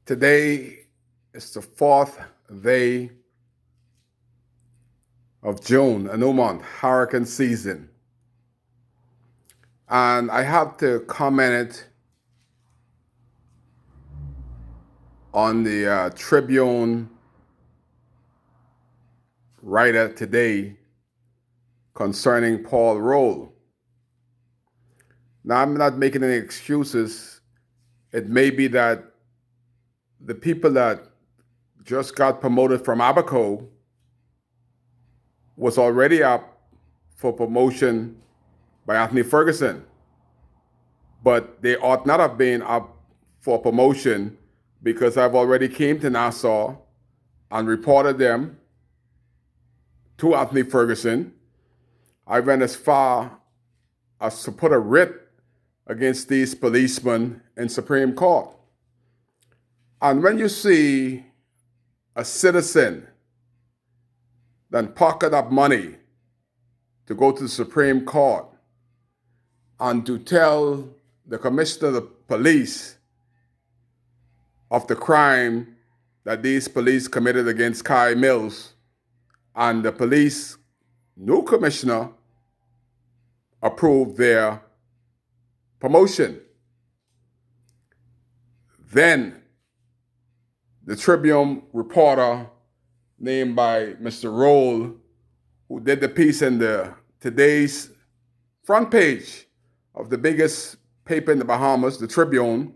Today is the fourth day of June, a new month, hurricane season. And I have to comment on the Tribune writer today concerning Paul Roll. Now, I'm not making any excuses. It may be that the people that just got promoted from Abaco was already up for promotion by Anthony Ferguson, but they ought not have been up for promotion because I've already came to Nassau and reported them to Anthony Ferguson. I went as far as to put a writ against these policemen in Supreme Court. And when you see a citizen then pocket up money to go to the Supreme Court and to tell the commissioner of the police of the crime that these police committed against Kai Mills, and the police new commissioner approved their promotion, then the Tribune reporter named by Mr. Roll, who did the piece in today's front page of the biggest paper in the Bahamas, the Tribune,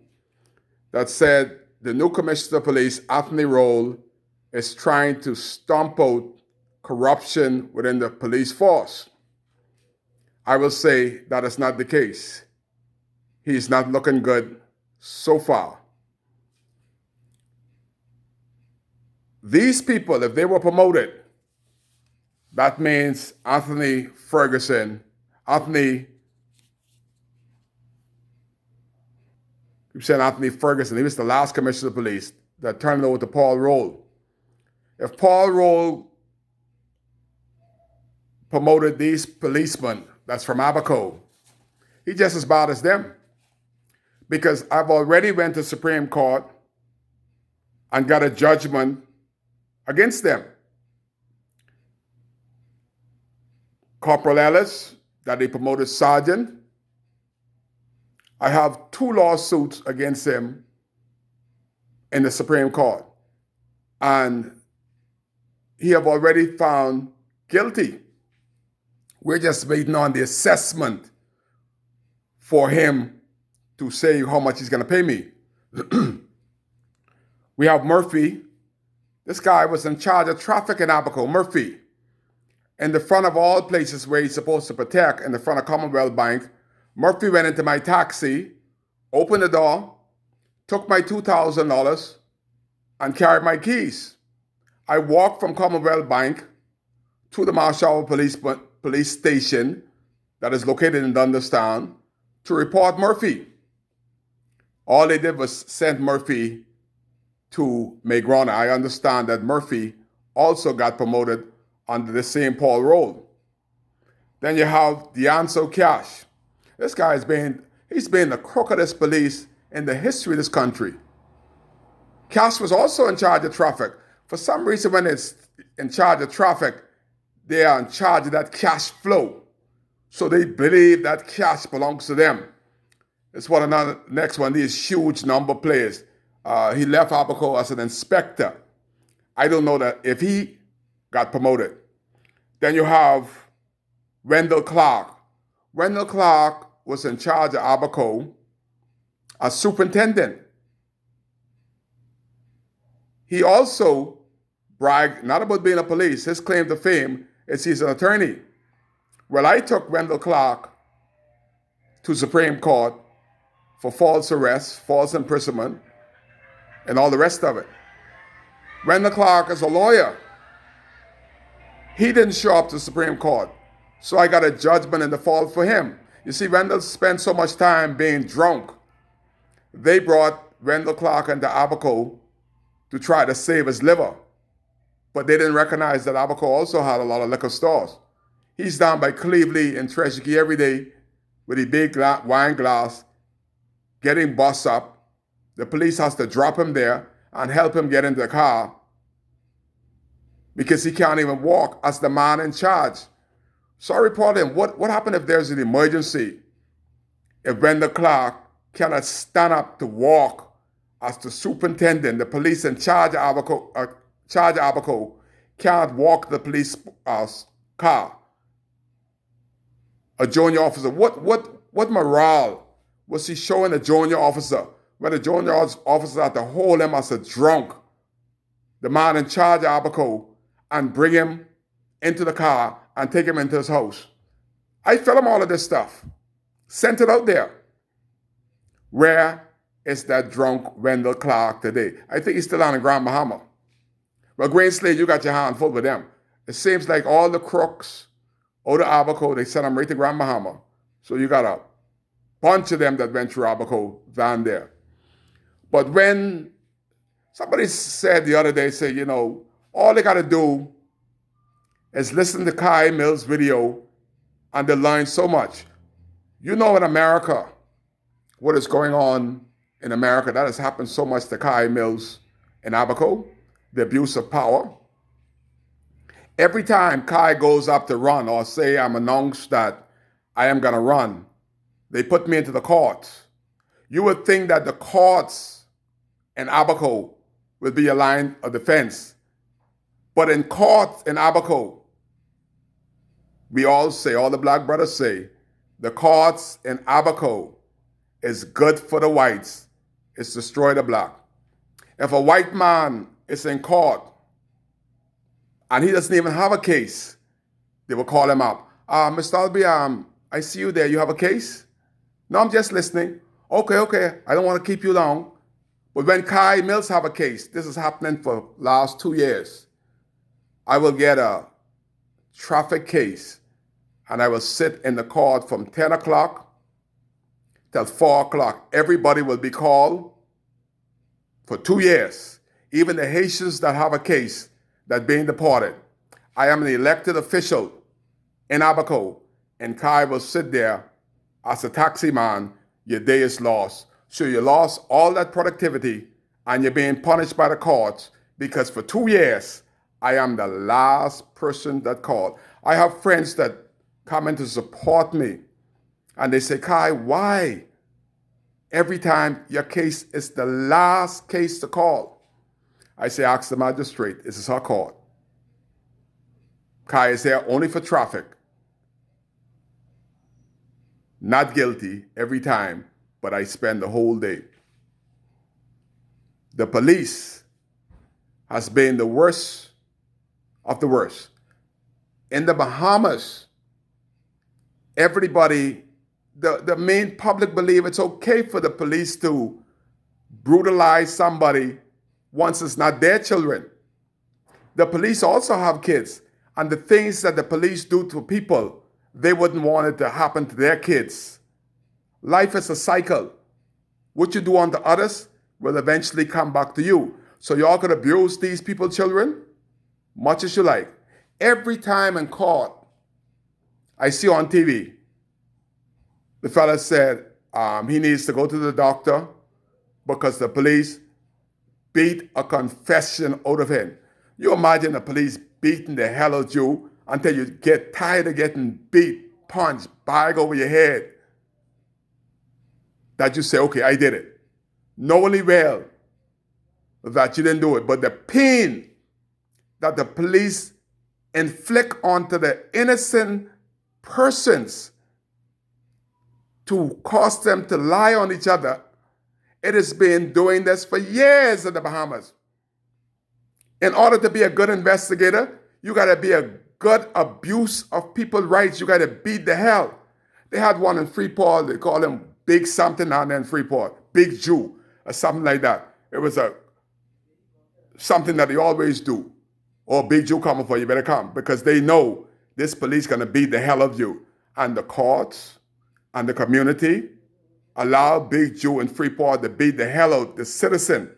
that said the new commissioner of police, Anthony Roll, is trying to stomp out corruption within the police force. I will say that is not the case. He's not looking good so far. These people, if they were promoted, that means Anthony Ferguson, he was the last commissioner of police that turned it over to Paul Roll. If Paul Roll promoted these policemen that's from Abaco, he's just as bad as them. Because I've already went to Supreme Court and got a judgment against them. Corporal Ellis, that they promoted sergeant, I have 2 lawsuits against him in the Supreme Court. And he have already found guilty. We're just waiting on the assessment for him to say how much he's going to pay me. We have Murphy. This guy was in charge of traffic in Abaco, Murphy. In the front of all places where he's supposed to protect, in the front of Commonwealth Bank, Murphy went into my taxi, opened the door, took my $2,000, and carried my keys. I walked from Commonwealth Bank to the Marshall Police Station that is located in Dunderstown to report Murphy. All they did was send Murphy to Magrona. I understand that Murphy also got promoted under the same Paul Roll. Then you have Deanso Cash. This guy he's been the crookedest police in the history of this country. Cash was also in charge of traffic. For some reason, when it's in charge of traffic, they are in charge of that cash flow. So they believe that cash belongs to them. It's next one, these huge number players. He left Abaco as an inspector. I don't know that if he got promoted. Then you have Wendell Clark. Wendell Clark was in charge of Abaco as superintendent. He also bragged not about being a police. His claim to fame is he's an attorney. Well, I took Wendell Clark to Supreme Court for false arrest, false imprisonment, and all the rest of it. Wendell Clark is a lawyer. He didn't show up to the Supreme Court, so I got a judgment in default for him. You see, Wendell spent so much time being drunk. They brought Wendell Clark into Abaco to try to save his liver, but they didn't recognize that Abaco also had a lot of liquor stores. He's down by Cleveland and Treasure Key every day with a big wine glass, getting bossed up. The police has to drop him there, and help him get into the car because he can't even walk as the man in charge. So I reported him, what happened if there's an emergency? If Wendell Clark cannot stand up to walk as the superintendent, the police in charge of Abaco cannot walk the police car. A junior officer, what morale was he showing a junior officer when the junior officer had to hold him as a drunk, the man in charge of Abaco, and bring him into the car and take him into his house? I film all of this stuff, sent it out there. Where is that drunk Wendell Clark today? I think he's still on in Grand Bahama. Well, Grain Slade, you got your hand full with them. It seems like all the crooks out of Abaco, they sent them right to Grand Bahama. So you got a bunch of them that went through Abaco down there. But when somebody said the other day, all they got to do is listen to Kai Mills' video and they learn so much. In America, what is going on in America, that has happened so much to Kai Mills in Abaco, the abuse of power. Every time Kai goes up to run or say I'm announced that I am going to run, they put me into the courts. You would think that the courts in Abaco would be a line of defense. But in court in Abaco, we all the black brothers say, the courts in Abaco is good for the whites. It's destroy the black. If a white man is in court and he doesn't even have a case, they will call him up. Mr. Albee, I see you there. You have a case? No, I'm just listening. Okay. I don't want to keep you long. But when Kai Mills have a case, this is happening for last 2 years, I will get a traffic case and I will sit in the court from 10 o'clock till 4 o'clock. Everybody will be called for 2 years. Even the Haitians that have a case that being deported. I am an elected official in Abaco, and Kai will sit there as a taxi man. Your day is lost. So you lost all that productivity and you're being punished by the courts because for 2 years, I am the last person that called. I have friends that come in to support me and they say, Kai, why? Every time your case is the last case to call. I say, ask the magistrate, this is her court. Kai is here only for traffic. Not guilty every time, but I spend the whole day. The police has been the worst of the worst. In the Bahamas, everybody, the main public believe it's okay for the police to brutalize somebody once it's not their children. The police also have kids, and the things that the police do to people, they wouldn't want it to happen to their kids. Life is a cycle. What you do unto others will eventually come back to you. So y'all could abuse these people's children much as you like. Every time in court, I see on TV, the fella said he needs to go to the doctor because the police beat a confession out of him. You imagine the police beating the hell out of you until you get tired of getting beat, punched, bag over your head, that you say, okay, I did it. Knowingly well that you didn't do it. But the pain that the police inflict onto the innocent persons to cause them to lie on each other, it has been doing this for years in the Bahamas. In order to be a good investigator, you got to be a good abuse of people's rights. You got to beat the hell. They had one in Freeport. They call him Big something down there in Freeport. Big Jew or something like that. It was something that they always do. Oh, Big Jew coming for you, better come. Because they know this police going to beat the hell of you. And the courts and the community allow Big Jew in Freeport to beat the hell out the citizen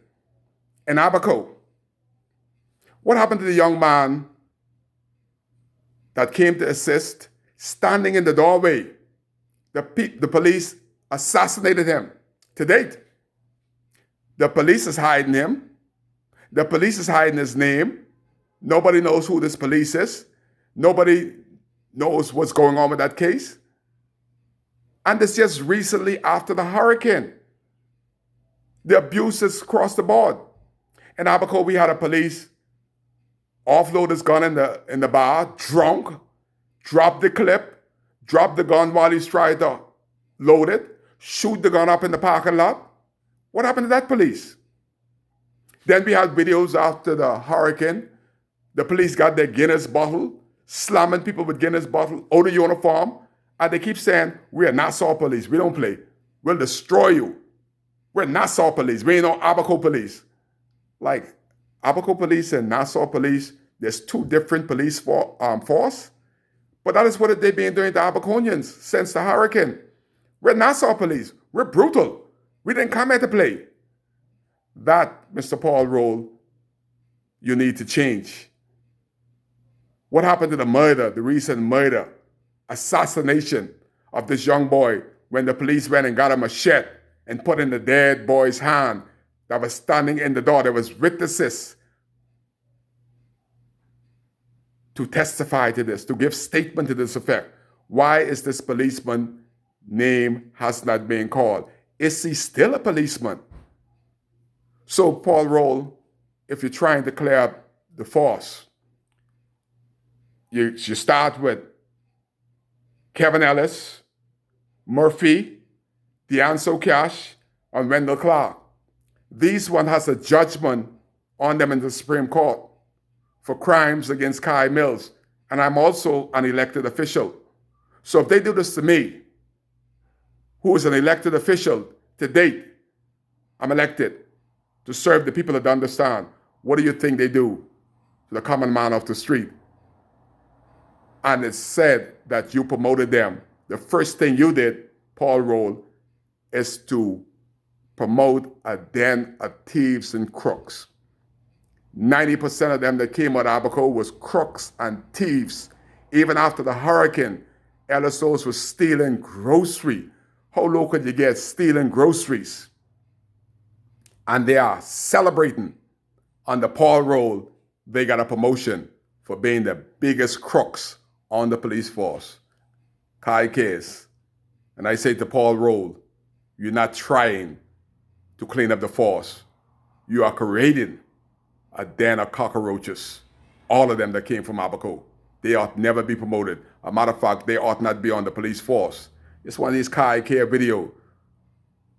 in Abaco. What happened to the young man that came to assist, standing in the doorway? The police assassinated him. To date, the police is hiding him. The police is hiding his name. Nobody knows who this police is. Nobody knows what's going on with that case. And this just recently after the hurricane. The abuses across the board. In Abaco, we had a police offload his gun in the bar, drunk, drop the clip, drop the gun while he's trying to load it, shoot the gun up in the parking lot. What happened to that police? Then we had videos after the hurricane. The police got their Guinness bottle, slamming people with Guinness bottle out of uniform, and they keep saying, we are Nassau police, we don't play. We'll destroy you. We're Nassau police, we ain't no Abaco police. Like, Abaco police and Nassau police, there's two different police force. But that is what they've been doing to Abaconians since the hurricane. We're Nassau police. We're brutal. We didn't come here to play. That, Mr. Paul Rolle, you need to change. What happened to the murder, the recent murder, assassination of this young boy when the police went and got a machete and put in the dead boy's hand that was standing in the door? There was witnesses to testify to this, to give statement to this effect. Why is this policeman name has not been called? Is he still a policeman? So, Paul Rolle, if you're trying to clear up the force, you start with Kevin Ellis, Murphy, Deanso Cash, and Wendell Clark. These one has a judgment on them in the Supreme Court for crimes against Kai Mills. And I'm also an elected official. So if they do this to me, who is an elected official to date, I'm elected to serve the people that understand. What do you think they do to the common man off the street? And it's said that you promoted them. The first thing you did, Paul Rolle, is to promote a den of thieves and crooks. 90% of them that came out of Abaco was crooks and thieves. Even after the hurricane, LSOs was stealing grocery. How low could you get stealing groceries? And they are celebrating under Paul Rolle. They got a promotion for being the biggest crooks on the police force. Kai case. And I say to Paul Rolle, you're not trying to clean up the force. You are creating a den of cockroaches. All of them that came from Abaco. They ought never be promoted. A matter of fact, they ought not be on the police force. It's one of these Kai care video.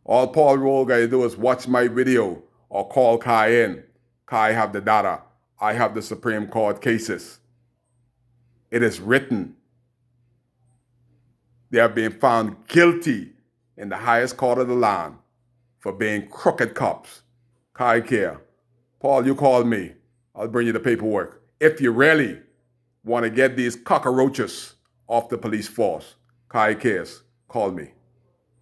All Paul Rolle got to do is watch my video or call Kai in. Kai have the data. I have the Supreme Court cases. It is written. They are being found guilty in the highest court of the land for being crooked cops. Kai care. Paul, you call me. I'll bring you the paperwork. If you really want to get these cockroaches off the police force, Kai cares. Call me.